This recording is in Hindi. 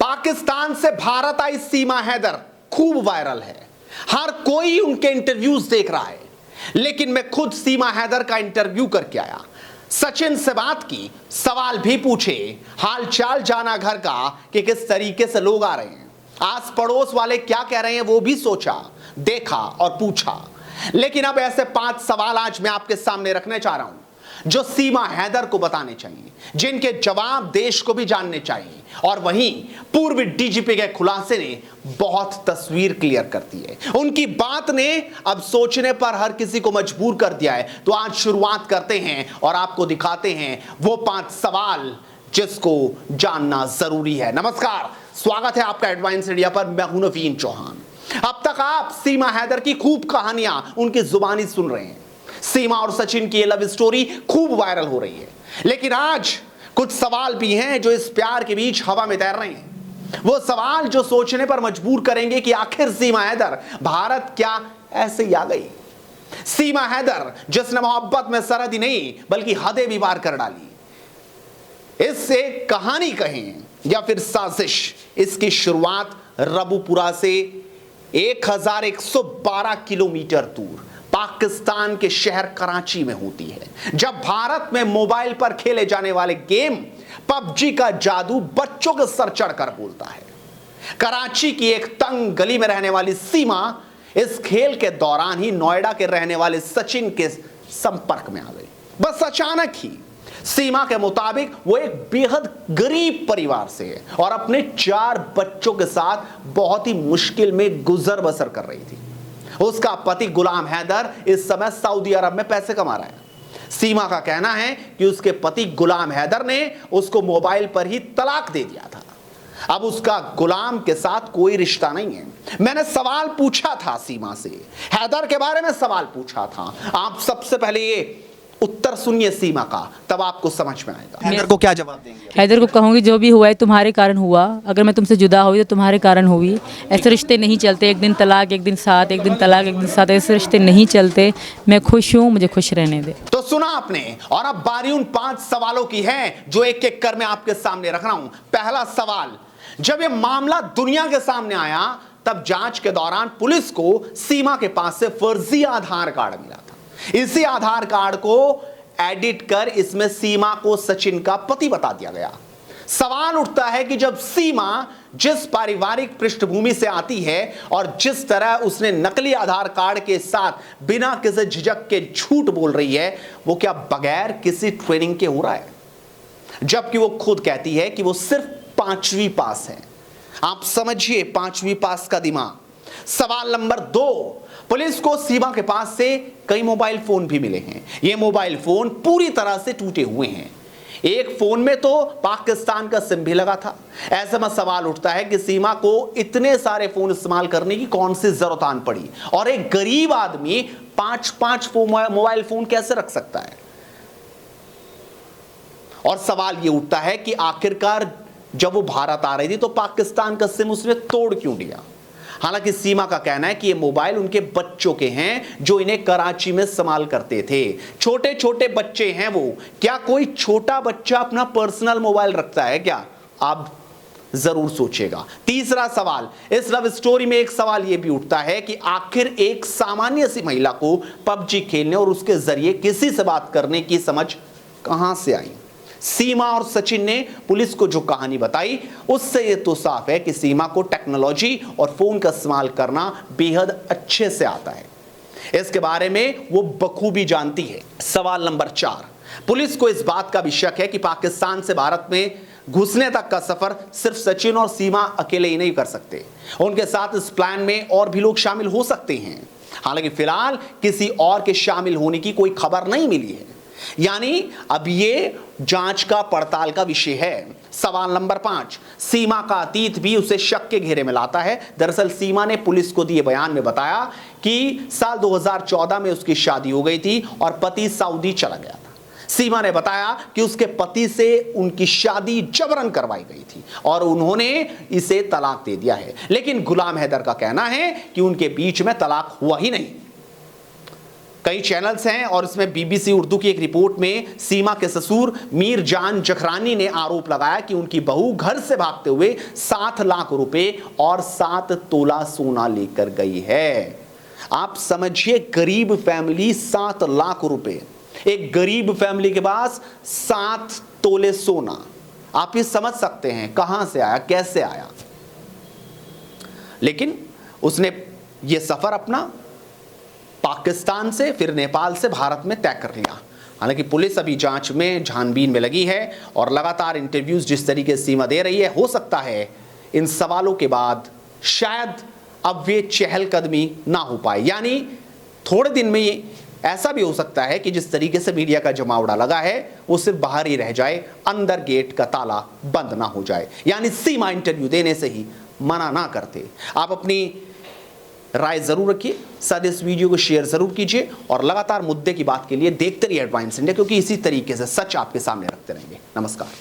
पाकिस्तान से भारत आई सीमा हैदर खूब वायरल है। हर कोई उनके इंटरव्यूज देख रहा है, लेकिन मैं खुद सीमा हैदर का इंटरव्यू करके आया। सचिन से बात की, सवाल भी पूछे, हालचाल जाना घर का कि किस तरीके से लोग आ रहे हैं, आस पड़ोस वाले क्या कह रहे हैं वो भी सोचा, देखा और पूछा। लेकिन अब ऐसे 5 सवाल आज मैं आपके सामने रखने चाह रहा हूं जो सीमा हैदर को बताने चाहिए, जिनके जवाब देश को भी जानने चाहिए। और वहीं पूर्व डीजीपी के खुलासे ने बहुत तस्वीर क्लियर कर दी है। उनकी बात ने अब सोचने पर हर किसी को मजबूर कर दिया है। तो आज शुरुआत करते हैं और आपको दिखाते हैं वो 5 सवाल जिसको जानना जरूरी है। नमस्कार, स्वागत है आपका एडवांस इंडिया पर। मैं हूं नवीन चौहान। अब तक आप सीमा हैदर की खूब कहानियां उनकी जुबानी सुन रहे हैं। सीमा और सचिन की ये लव स्टोरी खूब वायरल हो रही है, लेकिन आज कुछ सवाल भी हैं जो इस प्यार के बीच हवा में तैर रहे हैं। वो सवाल जो सोचने पर मजबूर करेंगे कि आखिर सीमा हैदर भारत क्या ऐसे ही आ गई। सीमा हैदर जिसने मोहब्बत में सरहद ही नहीं बल्कि हदें भी पार कर डाली। इससे कहानी कहें या फिर साजिश, इसकी शुरुआत रबुपुरा से 1112 किलोमीटर दूर पाकिस्तान के शहर कराची में होती है, जब भारत में मोबाइल पर खेले जाने वाले गेम पबजी का जादू बच्चों के सर चढ़कर बोलता है। कराची की एक तंग गली में रहने वाली सीमा इस खेल के दौरान ही नोएडा के रहने वाले सचिन के संपर्क में आ गई। बस अचानक ही। सीमा के मुताबिक वो एक बेहद गरीब परिवार से है और अपने 4 बच्चों के साथ बहुत ही मुश्किल में गुजर बसर कर रही थी। उसका पति गुलाम हैदर इस समय सऊदी अरब में पैसे कमा रहा है। सीमा का कहना है कि उसके पति गुलाम हैदर ने उसको मोबाइल पर ही तलाक दे दिया था। अब उसका गुलाम के साथ कोई रिश्ता नहीं है। मैंने सवाल पूछा था सीमा से, हैदर के बारे में सवाल पूछा था। आप सबसे पहले ये उत्तर सुनिए सीमा का, तब आपको समझ में आएगा। हैदर को क्या जवाब देंगे? हैदर को कहूँगी जो भी हुआ है तुम्हारे कारण हुआ। अगर मैं तुमसे जुदा हुई तो तुम्हारे कारण हुई। ऐसे रिश्ते नहीं चलते, एक दिन तलाक एक दिन साथ, एक दिन तलाक एक दिन साथ, ऐसे रिश्ते नहीं चलते। मैं खुश हूँ, मुझे खुश रहने दे। तो सुना आपने, और अब बारी उन 5 सवालों की है जो एक एक कर मैं आपके सामने रख रहा हूं। पहला सवाल, जब यह मामला दुनिया के सामने आया तब जांच के दौरान पुलिस को सीमा के पास से फर्जी आधार कार्ड मिला था। इसी आधार कार्ड को एडिट कर इसमें सीमा को सचिन का पति बता दिया गया। सवाल उठता है कि जब सीमा जिस पारिवारिक पृष्ठभूमि से आती है और जिस तरह उसने नकली आधार कार्ड के साथ बिना किसी झिझक के झूठ बोल रही है, वो क्या बगैर किसी ट्रेनिंग के हो रहा है? जबकि वो खुद कहती है कि वो सिर्फ 5वीं पास है। आप समझिए 5वीं पास का दिमाग। सवाल नंबर 2, पुलिस को सीमा के पास से कई मोबाइल फोन भी मिले हैं। ये मोबाइल फोन पूरी तरह से टूटे हुए हैं। एक फोन में तो पाकिस्तान का सिम भी लगा था। ऐसे में सवाल उठता है कि सीमा को इतने सारे फोन इस्तेमाल करने की कौन सी जरूरत आन पड़ी, और एक गरीब आदमी 5-5 मोबाइल फोन कैसे रख सकता है? और सवाल यह उठता है कि आखिरकार जब वो भारत आ रही थी तो पाकिस्तान का सिम उसने तोड़ क्यों दिया? हालांकि सीमा का कहना है कि ये मोबाइल उनके बच्चों के हैं जो इन्हें कराची में इस्तेमाल करते थे। छोटे छोटे बच्चे हैं वो। क्या कोई छोटा बच्चा अपना पर्सनल मोबाइल रखता है क्या? आप जरूर सोचिएगा। तीसरा सवाल, इस लव स्टोरी में एक सवाल यह भी उठता है कि आखिर एक सामान्य सी महिला को पबजी खेलने और उसके जरिए किसी से बात करने की समझ कहां से आई? सीमा और सचिन ने पुलिस को जो कहानी बताई उससे यह तो साफ है कि सीमा को टेक्नोलॉजी और फोन का इस्तेमाल करना बेहद अच्छे से आता है। इसके बारे में वो बखूबी जानती है। सवाल नंबर 4, पुलिस को इस बात का भी शक है कि पाकिस्तान से भारत में घुसने तक का सफर सिर्फ सचिन और सीमा अकेले ही नहीं कर सकते। उनके साथ इस प्लान में और भी लोग शामिल हो सकते हैं। हालांकि फिलहाल किसी और के शामिल होने की कोई खबर नहीं मिली है, यानी अब ये जांच का पड़ताल का विषय है। सवाल नंबर 5, सीमा का अतीत भी उसे शक के घेरे में लाता है। दरअसल सीमा ने पुलिस को दिए बयान में बताया कि साल 2014 में उसकी शादी हो गई थी और पति सऊदी चला गया था। सीमा ने बताया कि उसके पति से उनकी शादी जबरन करवाई गई थी और उन्होंने इसे तलाक दे दिया है। लेकिन गुलाम हैदर का कहना है कि उनके बीच में तलाक हुआ ही नहीं। कई चैनल्स हैं और इसमें बीबीसी उर्दू की एक रिपोर्ट में सीमा के ससुर मीरजान जखरानी ने आरोप लगाया कि उनकी बहू घर से भागते हुए 7 लाख रुपए और 7 तोला सोना लेकर गई है। आप समझिए, गरीब फैमिली 7 लाख रुपए, एक गरीब फैमिली के पास 7 तोले सोना। आप ये समझ सकते हैं कहां से आया, कैसे आया। लेकिन उसने ये सफर अपना पाकिस्तान से फिर नेपाल से भारत में तय कर लिया। हालांकि पुलिस अभी जांच में छानबीन में लगी है और लगातार इंटरव्यूज जिस तरीके से सीमा दे रही है, हो सकता है इन सवालों के बाद शायद अब वे चहलकदमी ना हो पाए। यानी थोड़े दिन में ये ऐसा भी हो सकता है कि जिस तरीके से मीडिया का जमावड़ा लगा है वो सिर्फ बाहर ही रह जाए, अंदर गेट का ताला बंद ना हो जाए। यानी सीमा इंटरव्यू देने से ही मना ना करते। आप अपनी राय जरूर रखिए, साथ इस वीडियो को शेयर जरूर कीजिए और लगातार मुद्दे की बात के लिए देखते रहिए हेडलाइंस इंडिया, क्योंकि इसी तरीके से सच आपके सामने रखते रहेंगे। नमस्कार।